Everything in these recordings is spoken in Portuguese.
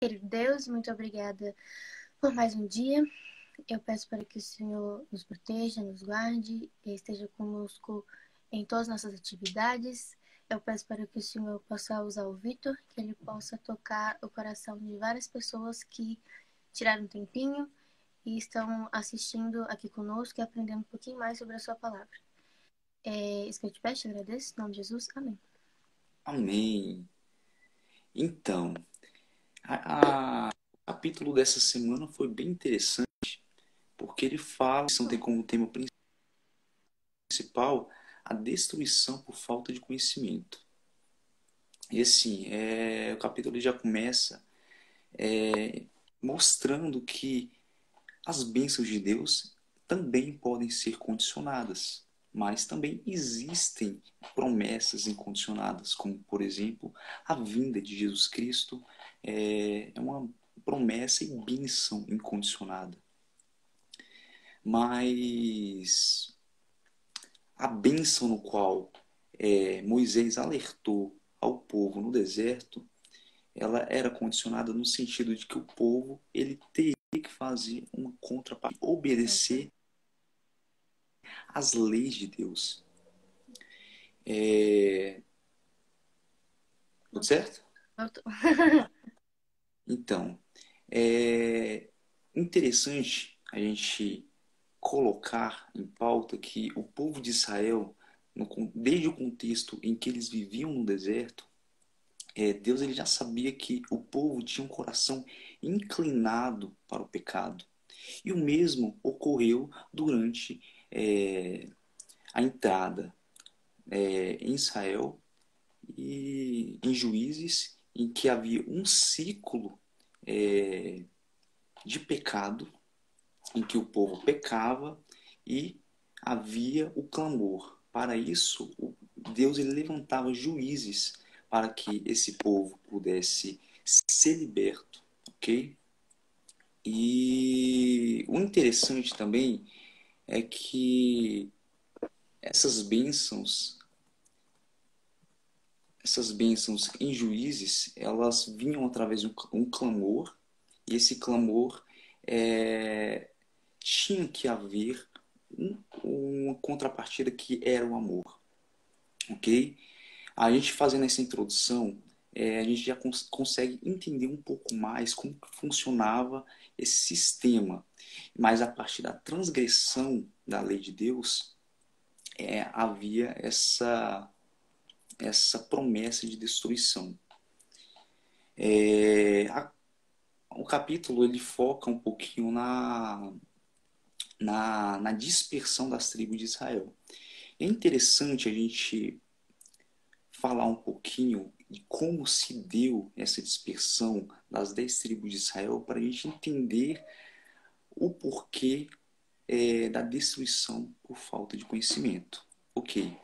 Querido Deus, muito obrigada por mais um dia. Eu peço para que o Senhor nos proteja, nos guarde e esteja conosco em todas as nossas atividades. Eu peço para que o Senhor possa usar o Vitor, que ele possa tocar o coração de várias pessoas que tiraram um tempinho e estão assistindo aqui conosco e aprendendo um pouquinho mais sobre a sua palavra. É isso que eu te peço, te agradeço. Em nome de Jesus, amém. Amém. Então, o capítulo dessa semana foi bem interessante, porque ele fala, tem como tema principal a destruição por falta de conhecimento. E assim, o capítulo já começa mostrando que as bênçãos de Deus também podem ser condicionadas, mas também existem promessas incondicionadas, como, por exemplo, a vinda de Jesus Cristo é uma promessa e bênção incondicionada. Mas a bênção no qual Moisés alertou ao povo no deserto, ela era condicionada no sentido de que o povo ele teria que fazer uma contrapartida, obedecer às leis de Deus. Tudo certo? Então, é interessante a gente colocar em pauta que o povo de Israel, desde o contexto em que eles viviam no deserto, Deus ele já sabia que o povo tinha um coração inclinado para o pecado. E o mesmo ocorreu durante a entrada em Israel e em Juízes, em que havia um ciclo de pecado, em que o povo pecava e havia o clamor. Para isso, Deus ele levantava juízes para que esse povo pudesse ser liberto, ok? E o interessante também é que essas bênçãos, essas bênçãos em juízes, elas vinham através de um clamor, e esse clamor tinha que haver uma contrapartida que era o amor, ok? A gente fazendo essa introdução, a gente já consegue entender um pouco mais como que funcionava esse sistema. Mas a partir da transgressão da lei de Deus, havia essa promessa de destruição. O capítulo ele foca um pouquinho na dispersão das tribos de Israel. É interessante a gente falar um pouquinho de como se deu essa dispersão das 10 tribos de Israel para a gente entender o porquê da destruição por falta de conhecimento. Ok.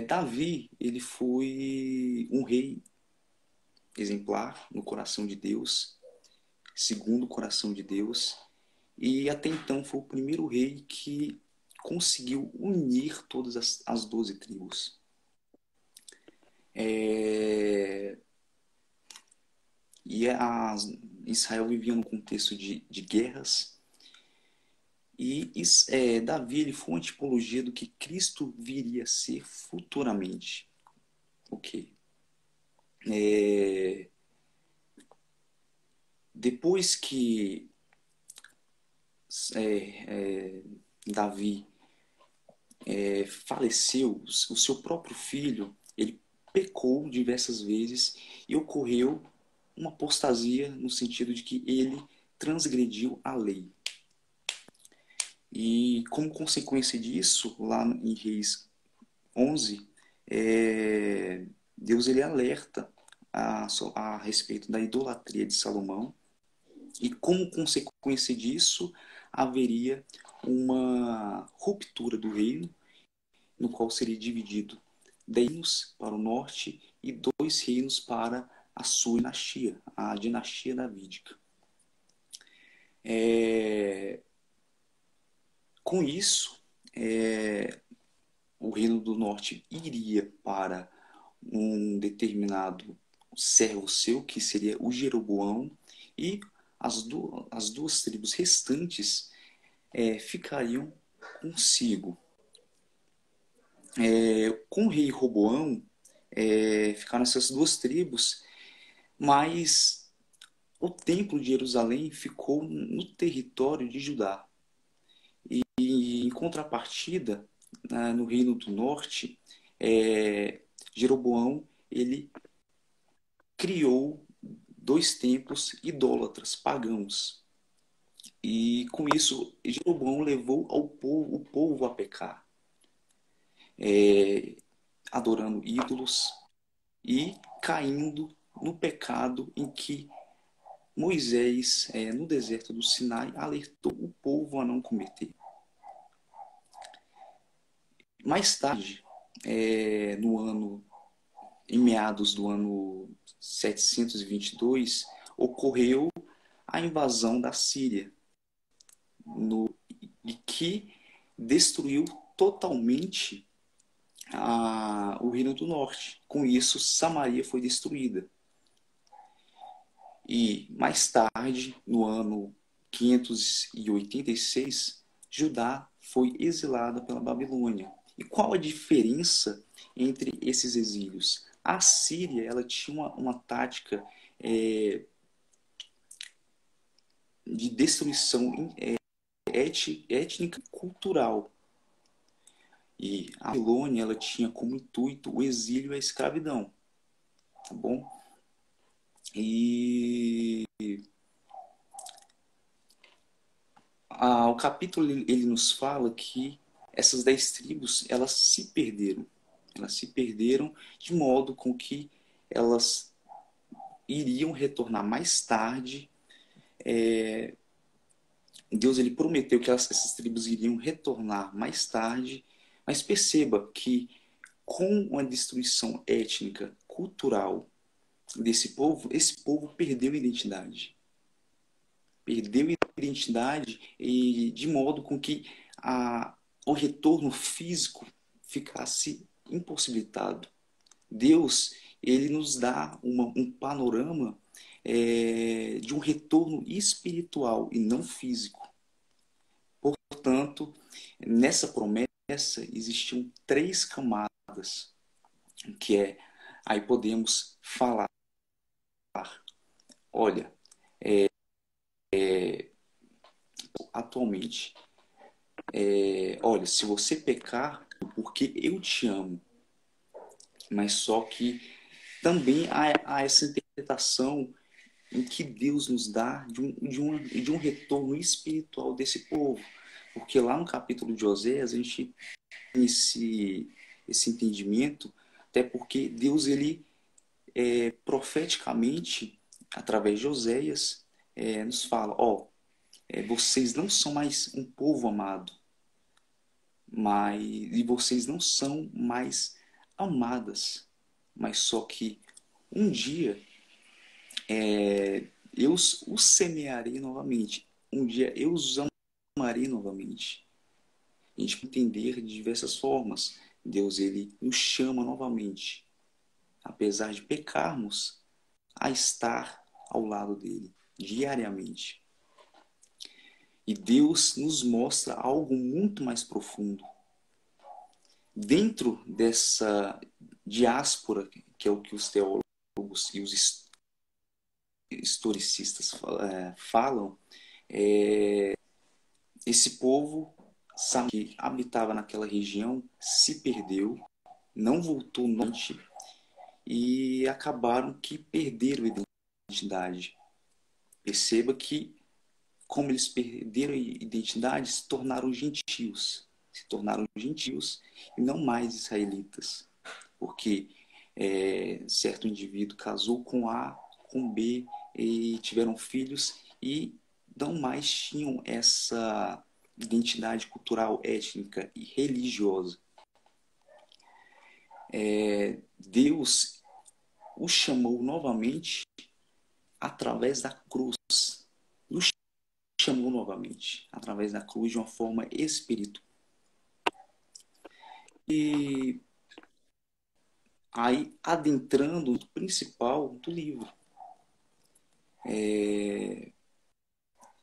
Davi, ele foi um rei exemplar no coração de Deus, segundo o coração de Deus, e até então foi o primeiro rei que conseguiu unir todas as 12 tribos. É, E Israel vivia num contexto de guerras. E Davi ele foi uma tipologia do que Cristo viria a ser futuramente. Ok. É, Depois que Davi faleceu, o seu próprio filho, ele pecou diversas vezes e ocorreu uma apostasia no sentido de que ele transgrediu a lei. E como consequência disso, lá em Reis 11, Deus ele alerta a respeito da idolatria de Salomão e como consequência disso haveria uma ruptura do reino, no qual seria dividido 10 reinos para o norte e 2 reinos para a sua dinastia, a dinastia davídica. Com isso, o reino do norte iria para um determinado servo seu, que seria o Jeroboão, e as duas tribos restantes ficariam consigo. Com o rei Roboão, ficaram essas duas tribos, mas o templo de Jerusalém ficou no território de Judá. E em contrapartida, no Reino do Norte, Jeroboão ele criou dois templos idólatras, pagãos. E com isso, Jeroboão levou o povo a pecar, adorando ídolos e caindo no pecado em que Moisés, no deserto do Sinai, alertou o povo a não cometer. Mais tarde, em meados do ano 722, ocorreu a invasão da Síria, e que destruiu totalmente o Reino do Norte. Com isso, Samaria foi destruída. E mais tarde, no ano 586, Judá foi exilada pela Babilônia. E qual a diferença entre esses exílios? A Síria ela tinha uma tática de destruição étnica e cultural. E a Babilônia ela tinha como intuito o exílio e a escravidão. Tá bom? E o capítulo ele nos fala que essas 10 tribos elas se perderam. Elas se perderam de modo com que elas iriam retornar mais tarde. Deus ele prometeu que essas tribos iriam retornar mais tarde, mas perceba que com a destruição étnica, cultural desse povo, esse povo perdeu a identidade. Perdeu a identidade e de modo com que o retorno físico ficasse impossibilitado. Deus ele nos dá um panorama de um retorno espiritual e não físico. Portanto, nessa promessa existiam 3 camadas, que aí podemos falar, olha, atualmente, olha, se você pecar, porque eu te amo, mas só que também há essa interpretação em que Deus nos dá de um retorno espiritual desse povo. Porque lá no capítulo de Oséias a gente tem esse entendimento, até porque Deus, ele profeticamente, através de Oséias, nos fala, vocês não são mais um povo amado, e vocês não são mais amadas, mas só que um dia eu os semearei novamente. Um dia eu os amarei novamente. A gente pode entender de diversas formas. Deus ele nos chama novamente, apesar de pecarmos, a estar ao lado dele diariamente. E Deus nos mostra algo muito mais profundo. Dentro dessa diáspora, que é o que os teólogos e os historicistas falam, esse povo, sabe, que habitava naquela região se perdeu, não voltou novamente e acabaram que perderam a identidade. Perceba que, como eles perderam a identidade, se tornaram gentios e não mais israelitas, porque certo indivíduo casou com A, com B e tiveram filhos e não mais tinham essa identidade cultural, étnica e religiosa. Deus o chamou novamente através da cruz. Nos chamou novamente através da cruz de uma forma espiritual. E aí adentrando o principal do livro.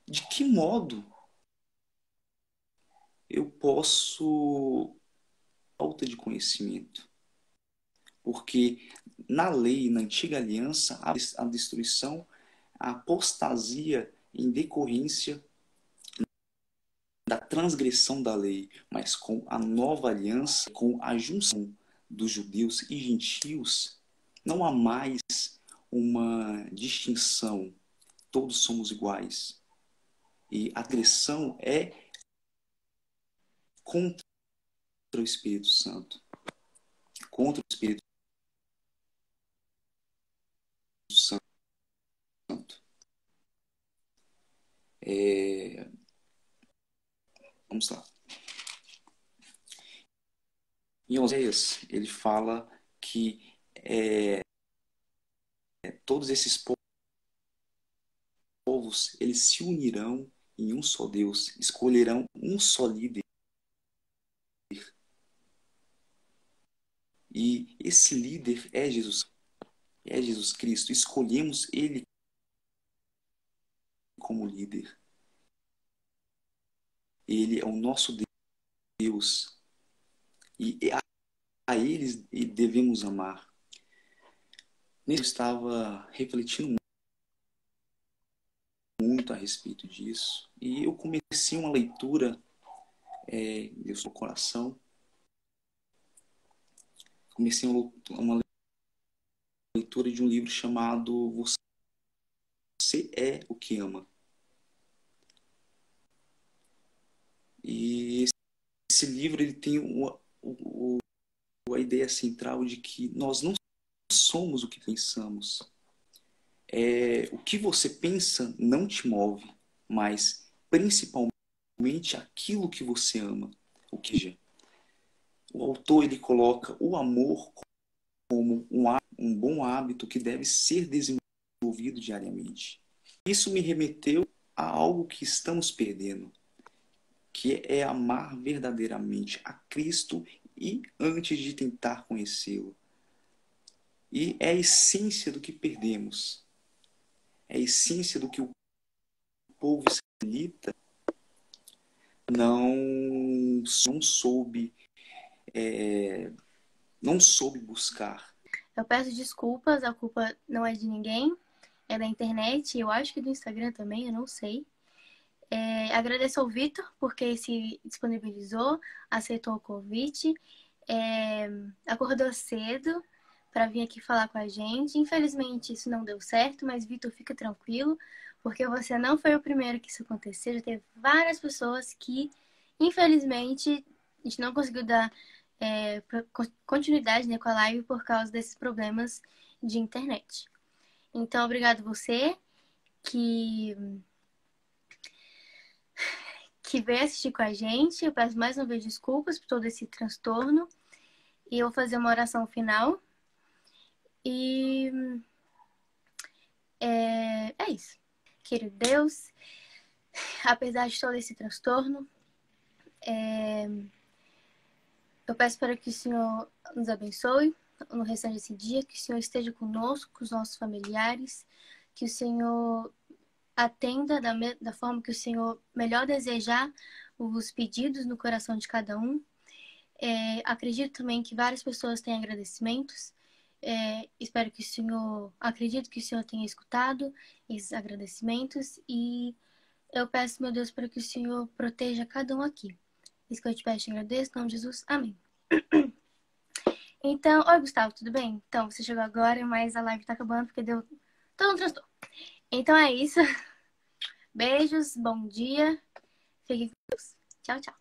De que modo eu posso falta de conhecimento? Porque na lei, na antiga aliança, a destruição, a apostasia em decorrência da transgressão da lei, mas com a nova aliança, com a junção dos judeus e gentios, não há mais uma distinção. Todos somos iguais. E a agressão é contra o Espírito Santo. Contra o Espírito Santo. Vamos lá. Em Oséias, ele fala que todos esses povos, eles se unirão em um só Deus, escolherão um só líder. E esse líder é Jesus Cristo. Escolhemos ele como líder. Ele é o nosso Deus. E a eles devemos amar. Eu estava refletindo muito a respeito disso. E eu comecei uma leitura, Deus no coração. Comecei uma leitura de um livro chamado Você é o que ama. E esse livro ele tem a ideia central de que nós não somos o que pensamos. O que você pensa não te move, mas principalmente aquilo que você ama. O autor ele coloca o amor como um bom hábito que deve ser desenvolvido diariamente. Isso me remeteu a algo que estamos perdendo, que é amar verdadeiramente a Cristo e antes de tentar conhecê-lo. E é a essência do que perdemos. É a essência do que o povo israelita não soube buscar. Eu peço desculpas, a culpa não é de ninguém, é da internet, eu acho que do Instagram também, eu não sei. Agradeço ao Vitor porque se disponibilizou, aceitou o convite, acordou cedo para vir aqui falar com a gente. Infelizmente isso não deu certo, mas Vitor, fica tranquilo, porque você não foi o primeiro que isso aconteceu. Já teve várias pessoas que, infelizmente, a gente não conseguiu dar continuidade, né, com a live por causa desses problemas de internet. Então, obrigado você que veio assistir com a gente. Eu peço mais uma vez desculpas por todo esse transtorno. E eu vou fazer uma oração final. E é isso. Querido Deus, apesar de todo esse transtorno, eu peço para que o Senhor nos abençoe no restante desse dia, que o Senhor esteja conosco, com os nossos familiares, que o Senhor atenda da forma que o Senhor melhor desejar os pedidos no coração de cada um. Acredito também que várias pessoas têm agradecimentos. Espero que o Senhor, acredito que o Senhor tenha escutado esses agradecimentos e eu peço, meu Deus, para que o Senhor proteja cada um aqui. Isso que eu te peço e agradeço, em nome de Jesus. Amém. Então, oi Gustavo, tudo bem? Então, você chegou agora, mas a live tá acabando porque deu todo um transtorno. Então é isso. Beijos, bom dia. Fique com Deus. Tchau, tchau.